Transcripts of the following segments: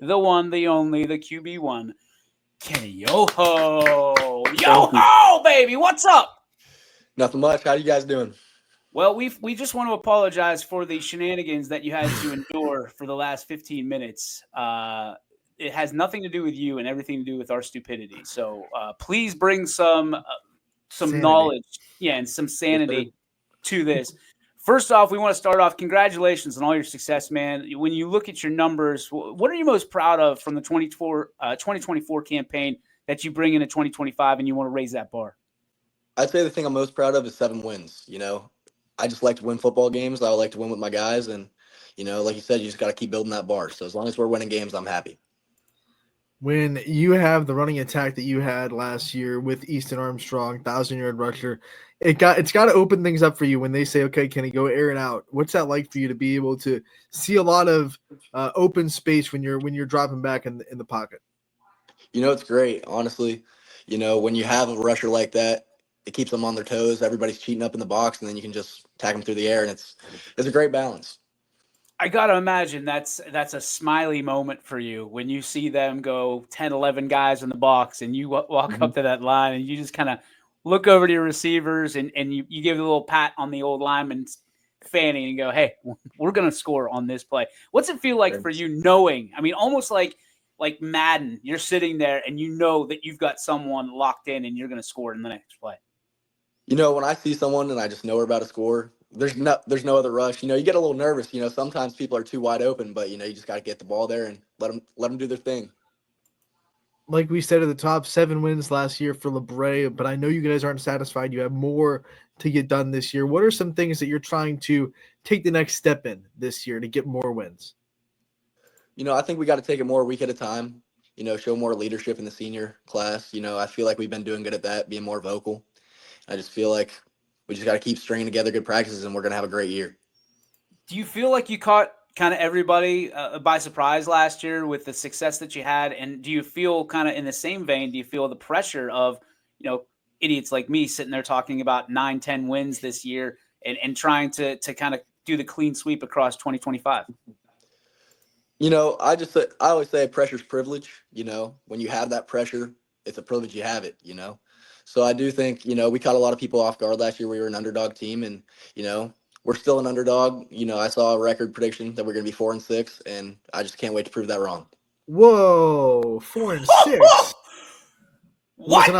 the one, the only, the QB1, Kenny Yoho. Thank you. Yoho, baby, what's up? Nothing much. How you guys doing? Well, we just want to apologize for the shenanigans that you had to endure for the last 15 minutes. It has nothing to do with you and everything to do with our stupidity. So please bring some Sanity. knowledge, and some sanity to this. First off, we want to start off. Congratulations on all your success, man. When you look at your numbers, what are you most proud of from the 2024 campaign that you bring into 2025 and you want to raise that bar? I'd say the thing I'm most proud of is 7 wins. I just like to win football games. I would like to win with my guys. And, like you said, you just got to keep building that bar. So as long as we're winning games, I'm happy. When you have the running attack that you had last year with Easton Armstrong, 1,000-yard rusher, it's got to open things up for you when they say, okay, can he go air and out? What's that like for you to be able to see a lot of open space when you're dropping back in the pocket? It's great, honestly. When you have a rusher like that, it keeps them on their toes. Everybody's cheating up in the box, and then you can just tack them through the air, and it's a great balance. I got to imagine that's a smiley moment for you when you see them go 10, 11 guys in the box and you walk up to that line and you just kind of look over to your receivers and you give a little pat on the old lineman's fanny and go, hey, we're going to score on this play. What's it feel like for you knowing, almost like Madden, you're sitting there and you know that you've got someone locked in and you're going to score in the next play? When I see someone and I just know we're about to score, there's no other rush. You get a little nervous. Sometimes people are too wide open, but you just got to get the ball there and let them do their thing. Like we said at the top, 7 wins last year for LABRAE, but I know you guys aren't satisfied. You have more to get done this year. What are some things that you're trying to take the next step in this year to get more wins? I think we got to take it more a week at a time. Show more leadership in the senior class. I feel like we've been doing good at that, being more vocal. I just feel like we just got to keep stringing together good practices, and we're going to have a great year. Do you feel like you caught kind of everybody by surprise last year with the success that you had? And do you feel kind of in the same vein, do you feel the pressure of, idiots like me sitting there talking about 9, 10 wins this year and trying to kind of do the clean sweep across 2025? I always say pressure's privilege. When you have that pressure, it's a privilege you have it, So I do think, we caught a lot of people off guard last year. We were an underdog team, and, we're still an underdog. I saw a record prediction that we're going to be 4-6, and I just can't wait to prove that wrong. Whoa, 4-6. What?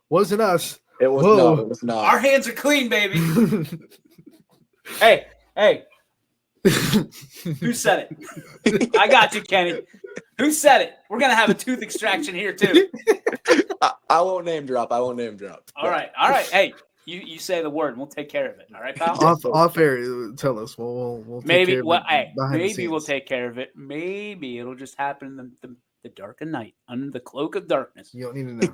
Wasn't us. It was not. Our hands are clean, baby. Hey. Who said it? I got you, Kenny. Who said it? We're going to have a tooth extraction here, too. I won't name drop. All right. Hey, you say the word, and we'll take care of it. All right, pal? Off air, tell us. We'll take care of it. Maybe we'll take care of it. Maybe it'll just happen in the dark of night, under the cloak of darkness. You don't need to know.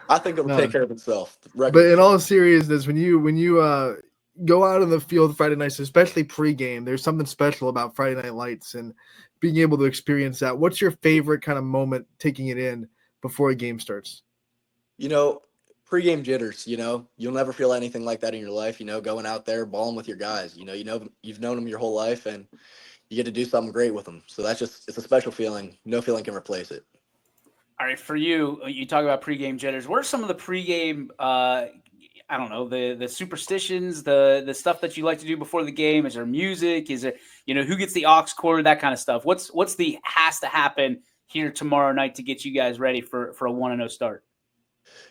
I think it'll take care of itself. But in all seriousness, when you go out on the field Friday nights, especially pregame, there's something special about Friday Night Lights and being able to experience that. What's your favorite kind of moment taking it in before a game starts? Pregame jitters, you'll never feel anything like that in your life, going out there, balling with your guys, you've known them your whole life and you get to do something great with them. So it's a special feeling. No feeling can replace it. All right. For you talk about pregame jitters. What are some of the pregame, I don't know, the superstitions, the stuff that you like to do before the game? Is there music? Is it, who gets the aux cord, that kind of stuff? What's the has to happen here tomorrow night to get you guys ready for a 1-0 start?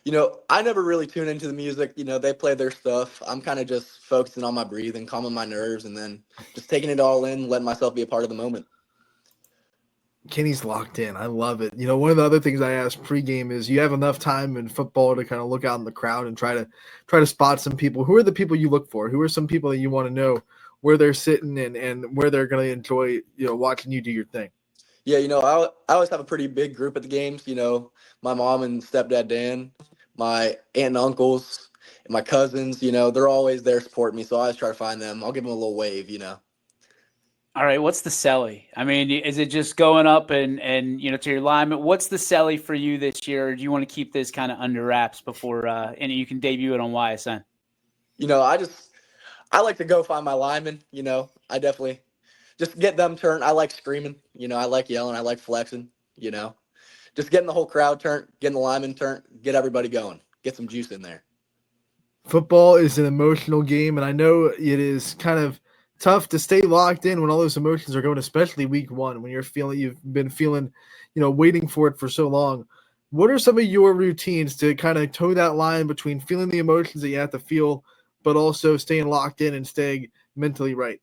I never really tune into the music. They play their stuff. I'm kind of just focusing on my breathing, calming my nerves, and then just taking it all in, letting myself be a part of the moment. Kenny's locked in. I love it. One of the other things I ask pregame is, you have enough time in football to kind of look out in the crowd and try to spot some people. Who are the people you look for? Who are some people that you want to know where they're sitting and where they're going to enjoy, watching you do your thing? Yeah, I always have a pretty big group at the games. My mom and stepdad Dan, my aunt and uncles, and my cousins. They're always there supporting me, so I always try to find them. I'll give them a little wave. All right, what's the celly? Is it just going up and to your lineman? What's the celly for you this year? Or do you want to keep this kind of under wraps before and you can debut it on YSN? I like to go find my lineman. I definitely just get them turned. I like screaming, I like yelling, I like flexing, just getting the whole crowd turned, getting the linemen turned, get everybody going, get some juice in there. Football is an emotional game, and I know it is kind of tough to stay locked in when all those emotions are going, especially week one when you've been feeling, waiting for it for so long. What are some of your routines to kind of toe that line between feeling the emotions that you have to feel, but also staying locked in and staying mentally right?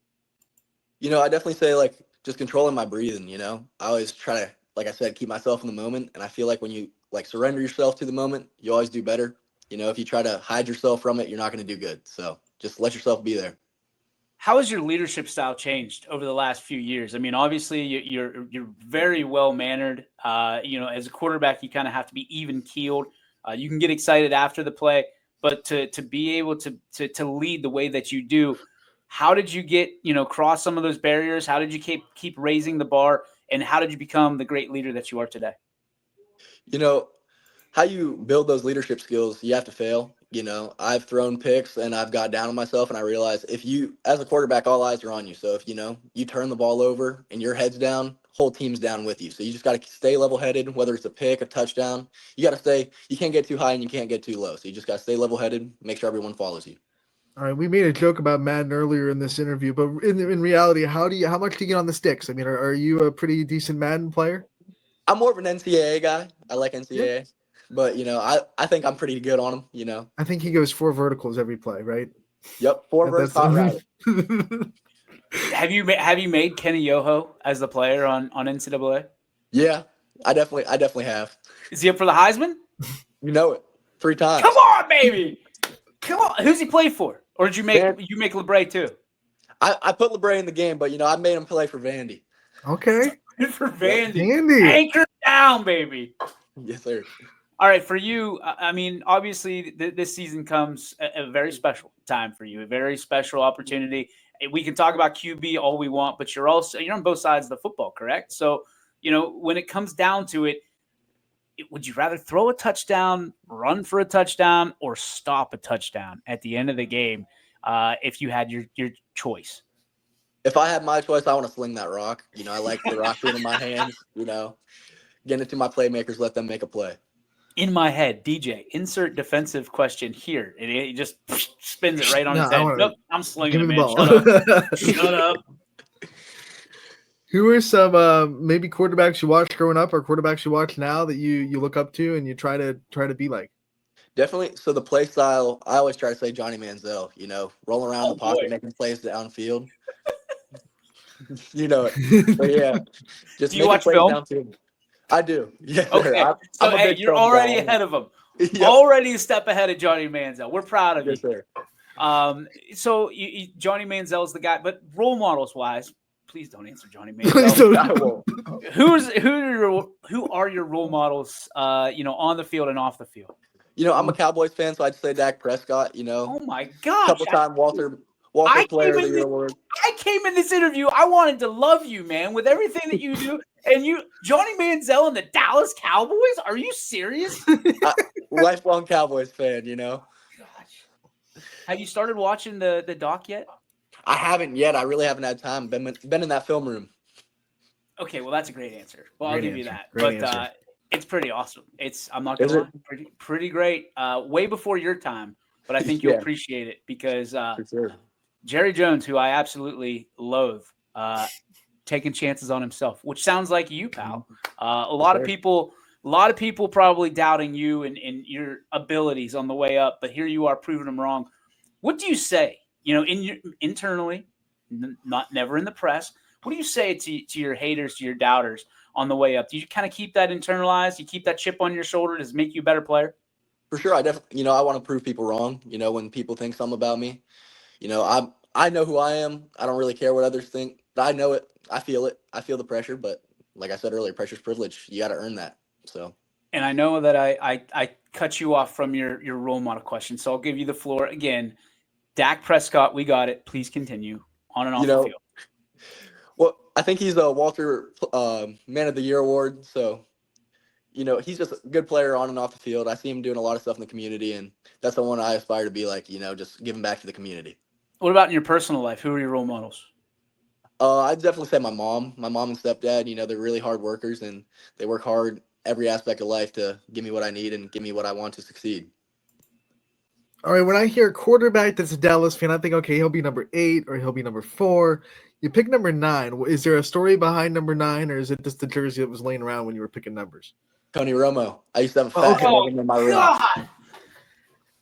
I definitely say like just controlling my breathing, I always try to, like I said, keep myself in the moment. And I feel like when you like surrender yourself to the moment, you always do better. If you try to hide yourself from it, you're not going to do good. So just let yourself be there. How has your leadership style changed over the last few years? I mean, obviously you're very well mannered. As a quarterback, you kind of have to be even keeled. You can get excited after the play, but to be able to lead the way that you do, how did you get cross some of those barriers? How did you keep raising the bar, and how did you become the great leader that you are today? You know, how you build those leadership skills, you have to fail. I've thrown picks and I've got down on myself, and I realized if you, as a quarterback, all eyes are on you. So if you turn the ball over and your head's down, whole team's down with you. So you just got to stay level headed, whether it's a pick, a touchdown. You got to stay. You can't get too high and you can't get too low. So you just got to stay level headed, make sure everyone follows you. All right, we made a joke about Madden earlier in this interview, but in reality, how much do you get on the sticks? I mean, are you a pretty decent Madden player? I'm more of an NCAA guy. I like Yeah. NCAA, but I think I'm pretty good on them. I think he goes 4 verticals every play, right? Yep, four verse hot route. Have you made Kenny Yoho as the player on NCAA? Yeah, I definitely have. Is he up for the Heisman? You know it. 3 times. Come on, baby. Come on. Who's he play for? Or did you make Man. you make LABRAE too? I put LABRAE in the game, but I made him play for Vandy. Okay. Good for Vandy. Vandy. Anchor down, baby. Yes, sir. All right, for you, I mean, obviously this season comes a very special time for you, a very special opportunity. We can talk about QB all we want, but you're on both sides of the football, correct? So, when it comes down to it, would you rather throw a touchdown, run for a touchdown, or stop a touchdown at the end of the game if you had your choice? If I had my choice, I want to sling that rock. I like the rock being in my hands, getting it to my playmakers, let them make a play. In my head, DJ, insert defensive question here. And he just spins it right on his head. Nope, I'm slinging it, man. Shut up. Who are some maybe quarterbacks you watched growing up or quarterbacks you watch now that you look up to and you try to be like? Definitely. So the play style, I always try to say Johnny Manziel, roll around the pocket, making plays downfield. You know it. But yeah, just do you watch film? Downfield. I do. Yeah. Okay. I'm a big you're film already guy. ahead of him. Yep. Already a step ahead of Johnny Manziel. We're proud of yes, you. Sir. So Johnny Manziel's the guy, but role models wise, please don't answer Johnny Manziel. I won't. Who are your role models? On the field and off the field. I'm a Cowboys fan, so I'd say Dak Prescott. Oh my gosh! Couple-time Walter Player of the Year award. I came in this interview. I wanted to love you, man, with everything that you do. And Johnny Manziel and the Dallas Cowboys? Are you serious? Lifelong Cowboys fan. Gosh. Have you started watching the doc yet? I haven't yet. I really haven't had time. Been in that film room. Okay, well that's a great answer. Well, I'll give you that. Great but answer. It's pretty awesome. I'm not gonna lie, pretty great. Way before your time, but I think you'll appreciate it because For sure. Jerry Jones, who I absolutely loathe, taking chances on himself, which sounds like you, pal. A lot of people probably doubting you and your abilities on the way up, but here you are proving them wrong. What do you say? Internally, never in the press. What do you say to your haters, to your doubters on the way up? Do you kind of keep that internalized? You keep that chip on your shoulder? Does it make you a better player? For sure. I definitely, I want to prove people wrong. When people think something about me, I know who I am. I don't really care what others think. I know it. I feel it. I feel the pressure. But like I said earlier, pressure's privilege. You got to earn that. So. And I know that I cut you off from your role model question, so I'll give you the floor again. Dak Prescott, we got it. Please continue on and off the field. Well, I think he's a Walter Man of the Year award. So, he's just a good player on and off the field. I see him doing a lot of stuff in the community, and that's the one I aspire to be like, just giving back to the community. What about in your personal life? Who are your role models? I'd definitely say my mom and stepdad. You know, they're really hard workers and they work hard every aspect of life to give me what I need and give me what I want to succeed. All right, when I hear quarterback that's a Dallas fan, I think, okay, he'll be number 8 or he'll be number 4. You pick number 9. Is there a story behind number 9, or is it just the jersey that was laying around when you were picking numbers? Tony Romo. I used to have a Oh, fat okay. head of him in my room. God.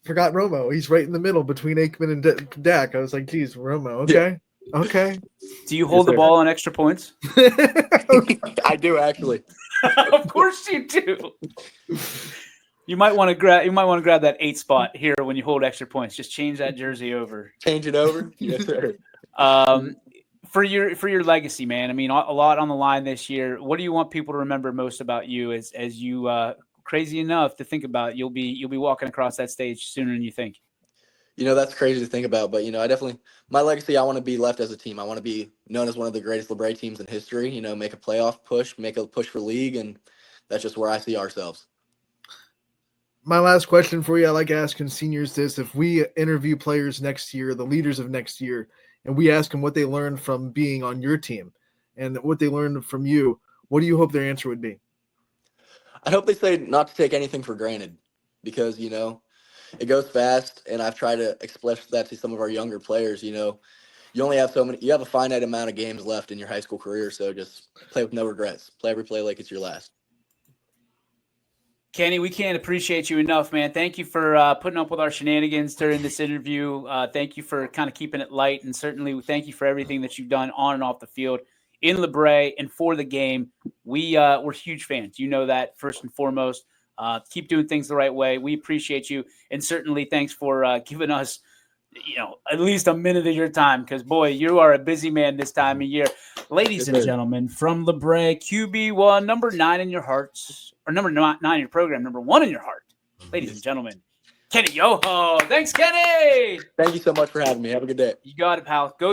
Forgot Romo. He's right in the middle between Aikman and Dak. I was like, geez, Romo. Okay. Yeah. Okay. Do you hold the sir. ball on extra points? I do actually. Of course you do. You might want to grab that 8 spot here when you hold extra points. Just change that jersey over. Change it over. Yes, sir. For your legacy, man. I mean, a lot on the line this year. What do you want people to remember most about you as you crazy enough to think about? You'll be walking across that stage sooner than you think. You know, that's crazy to think about, but you know, my legacy, I want to be left as a team. I want to be known as one of the greatest LABRAE teams in history, you know, make a playoff push, make a push for league, and that's just where I see ourselves. My last question for you, I like asking seniors this. If we interview players next year, the leaders of next year, and we ask them what they learned from being on your team and what they learned from you, what do you hope their answer would be? I hope they say not to take anything for granted because, you know, it goes fast, and I've tried to express that to some of our younger players. You know, you have a finite amount of games left in your high school career, so just play with no regrets. Play every play like it's your last. Kenny, we can't appreciate you enough, man. Thank you for putting up with our shenanigans during this interview. Thank you for kind of keeping it light, and certainly thank you for everything that you've done on and off the field in LABRAE and for the game. We're huge fans. You know that first and foremost. Keep doing things the right way. We appreciate you, and certainly thanks for giving us, you know, at least a minute of your time, because boy, you are a busy man this time of year. Ladies and gentlemen, from LABRAE, QB1, number 9 in your hearts, or number 9 in your program, number 1 in your heart. Ladies and gentlemen, Kenny Yoho. Thanks, Kenny. Thank you so much for having me. Have a good day. You got it, pal. Go